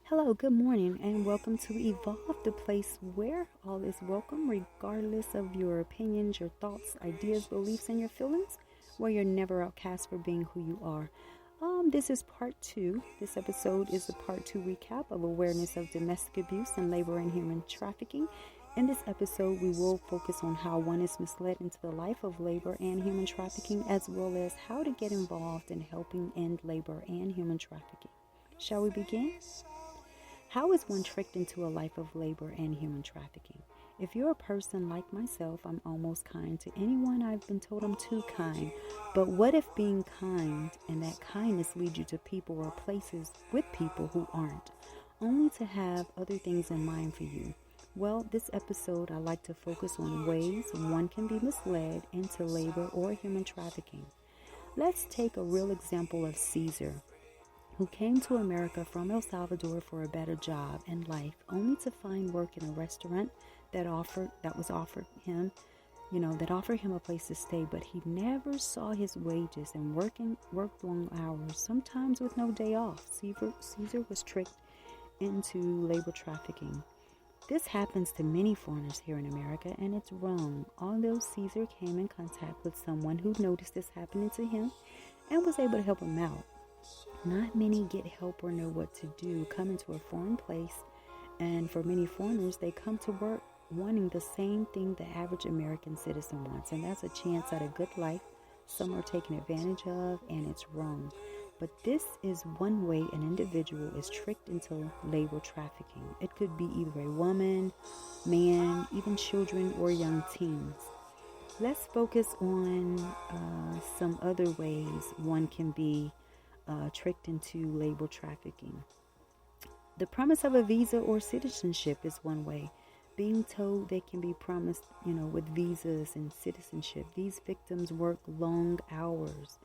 Hello, good morning, and welcome to Evolve, the place where all is welcome, regardless of your opinions, your thoughts, ideas, beliefs, and your feelings, where you're never outcast for being who you are. This is part two. This episode is the part two recap of awareness of domestic abuse and labor and human trafficking. In this episode, we will focus on how one is misled into the life of labor and human trafficking, as well as how to get involved in helping end labor and human trafficking. Shall we begin? How is one tricked into a life of labor and human trafficking? If you're a person like myself, I'm almost kind to anyone. I've been told I'm too kind. But what if being kind and that kindness leads you to people or places with people who aren't, only to have other things in mind for you? Well, this episode, I like to focus on ways one can be misled into labor or human trafficking. Let's take a real example of Caesar, who came to America from El Salvador for a better job and life, only to find work in a restaurant that offered him a place to stay, but he never saw his wages and worked long hours, sometimes with no day off. Caesar was tricked into labor trafficking. This happens to many foreigners here in America, and it's wrong. Although Caesar came in contact with someone who noticed this happening to him and was able to help him out, not many get help or know what to do, come into a foreign place, and for many foreigners, they come to work wanting the same thing the average American citizen wants, and that's a chance at a good life. Some are taken advantage of, and it's wrong. But this is one way an individual is tricked into labor trafficking. It could be either a woman, man, even children or young teens. Let's focus on some other ways one can be tricked into labor trafficking. The promise of a visa or citizenship is one way. Being told they can be promised, with visas and citizenship. These victims work long hours,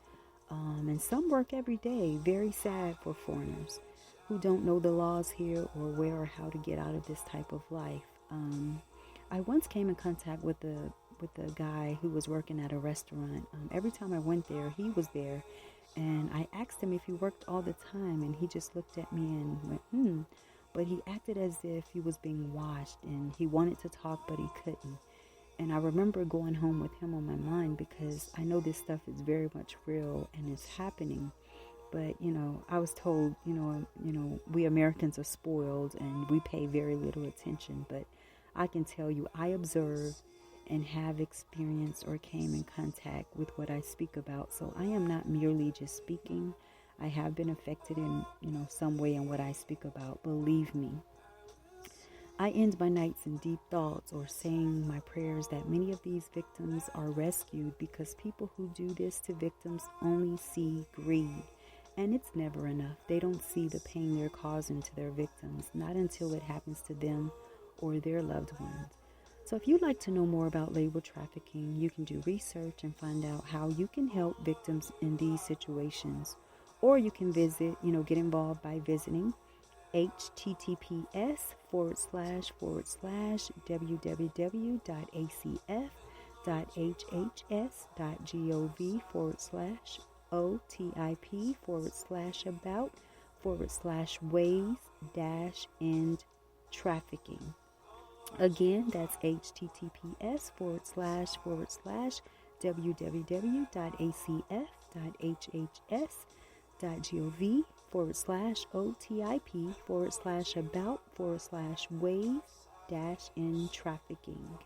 and some work every day. Very sad for foreigners who don't know the laws here or where or how to get out of this type of life. I once came in contact with a guy who was working at a restaurant. Every time I went there, he was there. And I asked him if he worked all the time, and he just looked at me and went, But he acted as if he was being watched, and he wanted to talk, but he couldn't. And I remember going home with him on my mind, because I know this stuff is very much real and it's happening. But, I was told, we Americans are spoiled and we pay very little attention. But I can tell you, I observe and have experienced or came in contact with what I speak about. So I am not merely just speaking. I have been affected in, some way in what I speak about. Believe me. I end my nights in deep thoughts or saying my prayers that many of these victims are rescued, because people who do this to victims only see greed. And it's never enough. They don't see the pain they're causing to their victims, not until it happens to them or their loved ones. So if you'd like to know more about labor trafficking, you can do research and find out how you can help victims in these situations. Or you can get involved by visiting https://www.acf.gov/otip/ways-end-trafficking. Again, that's https://www.acf.gov/otip/about/ways-in-trafficking.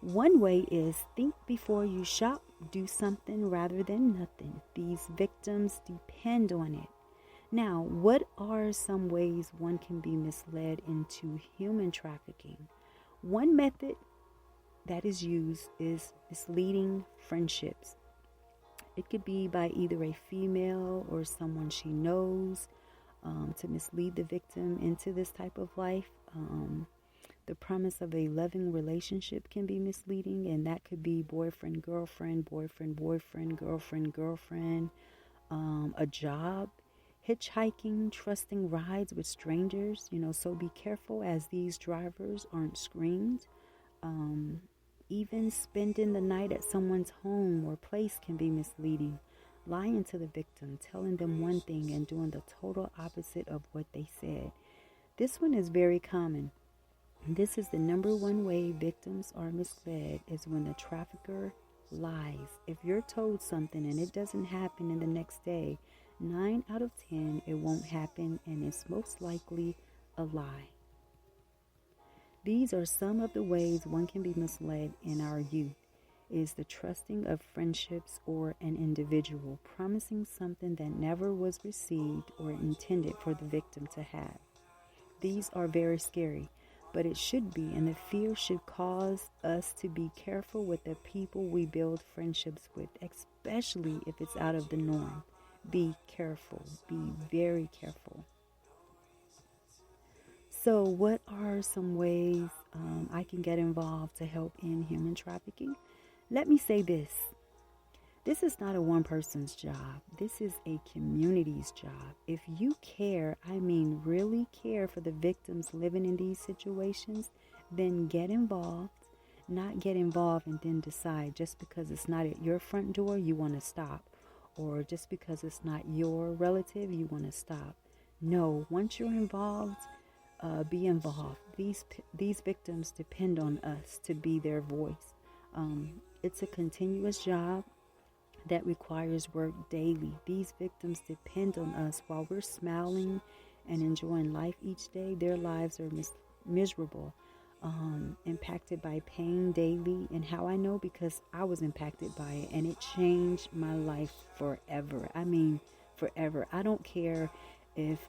One way is think before you shop, do something rather than nothing. These victims depend on it. Now, what are some ways one can be misled into human trafficking? One method that is used is misleading friendships. It could be by either a female or someone she knows, to mislead the victim into this type of life. The promise of a loving relationship can be misleading, and that could be boyfriend, girlfriend, boyfriend, boyfriend, girlfriend, girlfriend, a job, hitchhiking, trusting rides with strangers, so be careful, as these drivers aren't screened. Even spending the night at someone's home or place can be misleading. lying to the victim, telling them one thing and doing the total opposite of what they said. This one is very common. This is the number one way victims are misled, is when the trafficker lies. If you're told something and it doesn't happen in the next day, 9 out of 10 it won't happen, and it's most likely a lie. These are some of the ways one can be misled in our youth. Is the trusting of friendships or an individual, promising something that never was received or intended for the victim to have. These are very scary, but it should be, and the fear should cause us to be careful with the people we build friendships with, especially if it's out of the norm. Be careful. Be very careful. So what are some ways I can get involved to help in human trafficking? Let me say this. This is not a one person's job. This is a community's job. If you care, I mean really care for the victims living in these situations, then get involved. Not get involved and then decide just because it's not at your front door, you want to stop. Or just because it's not your relative, you want to stop. No, once you're involved, be involved. These victims depend on us to be their voice. It's a continuous job that requires work daily. These victims depend on us. While we're smiling and enjoying life each day, their lives are miserable, impacted by pain daily. And how I know? Because I was impacted by it, and it changed my life forever. I mean, forever. I don't care if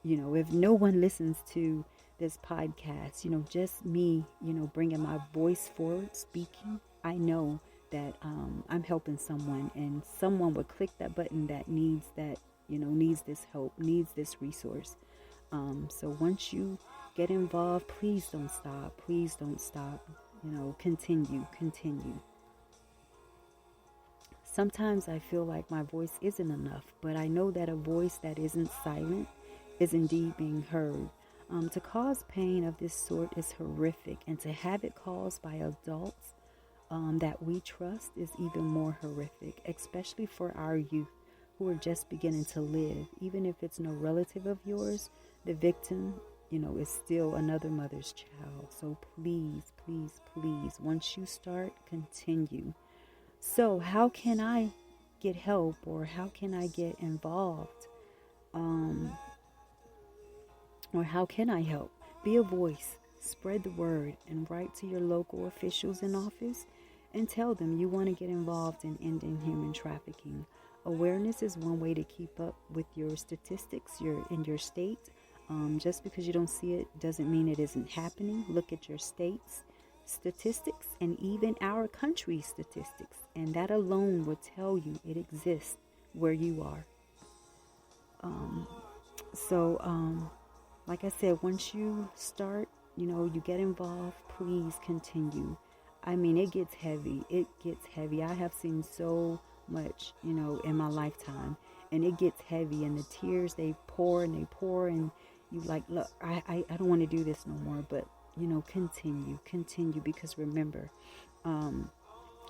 if no one listens to this podcast, just me, bringing my voice forward, speaking, I know that I'm helping someone, and someone would click that button that needs this help, needs this resource. So once you get involved, please don't stop. Please don't stop. Continue. Sometimes I feel like my voice isn't enough, but I know that a voice that isn't silent is indeed being heard. To cause pain of this sort is horrific, and to have it caused by adults that we trust is even more horrific, especially for our youth who are just beginning to live. Even if it's no relative of yours, the victim, is still another mother's child. So please, once you start, continue. So how can I get help, or how can I get involved? Or how can I help? Be a voice, spread the word, and write to your local officials in office and tell them you want to get involved in ending human trafficking. Awareness is one way to keep up with your statistics in your state. Just because you don't see it doesn't mean it isn't happening. Look at your state's statistics and even our country's statistics, and that alone will tell you it exists where you are. Like I said, once you start, you get involved, please continue. I mean, it gets heavy. I have seen so much, in my lifetime, and it gets heavy, and the tears, they pour, and you like, look, I don't want to do this no more, but, continue, because remember,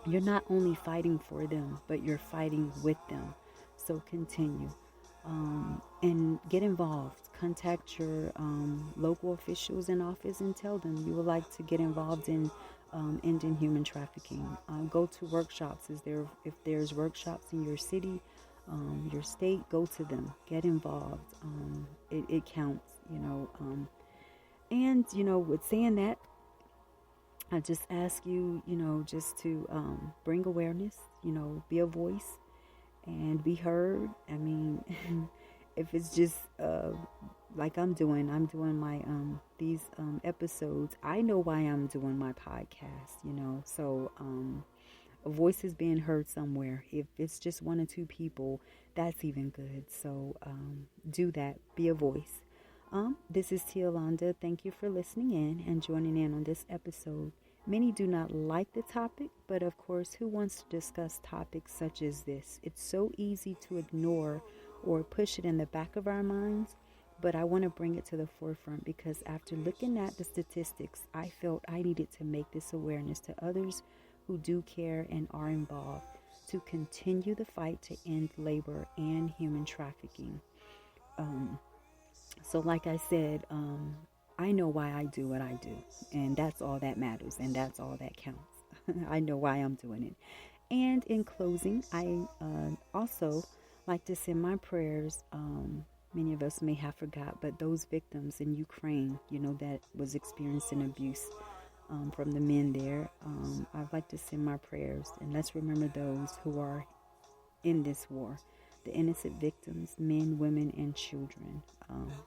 you're not only fighting for them, but you're fighting with them. So continue. And get involved. Contact your local officials in office and tell them you would like to get involved in ending human trafficking. Go to workshops. If there's workshops in your city, your state, go to them. Get involved. It counts, And with saying that, I just ask you, just to bring awareness. Be a voice and be heard. I mean, if it's just like I'm doing my these episodes, I know why I'm doing my podcast, so a voice is being heard somewhere. If it's just one or two people, that's even good. So do that. Be a voice. This is Tia Londa. Thank you for listening in and joining in on this episode. Many do not like the topic, but of course, who wants to discuss topics such as this? It's so easy to ignore or push it in the back of our minds, but I want to bring it to the forefront because after looking at the statistics, I felt I needed to make this awareness to others who do care and are involved. to continue the fight to end labor and human trafficking. So like I said, I know why I do what I do, and that's all that matters, and that's all that counts. I know why I'm doing it. And in closing, I also like to send my prayers. Many of us may have forgot, but those victims in Ukraine, that was experiencing abuse from the men there, I'd like to send my prayers. And let's remember those who are in this war, the innocent victims, men, women, and children.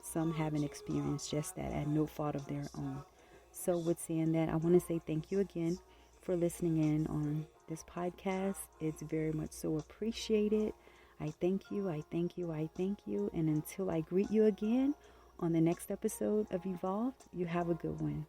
Some haven't experienced just that at no fault of their own. So with saying that, I want to say thank you again for listening in on this podcast. It's very much so appreciated. I thank you, I thank you, I thank you. And until I greet you again on the next episode of Evolved, you have a good one.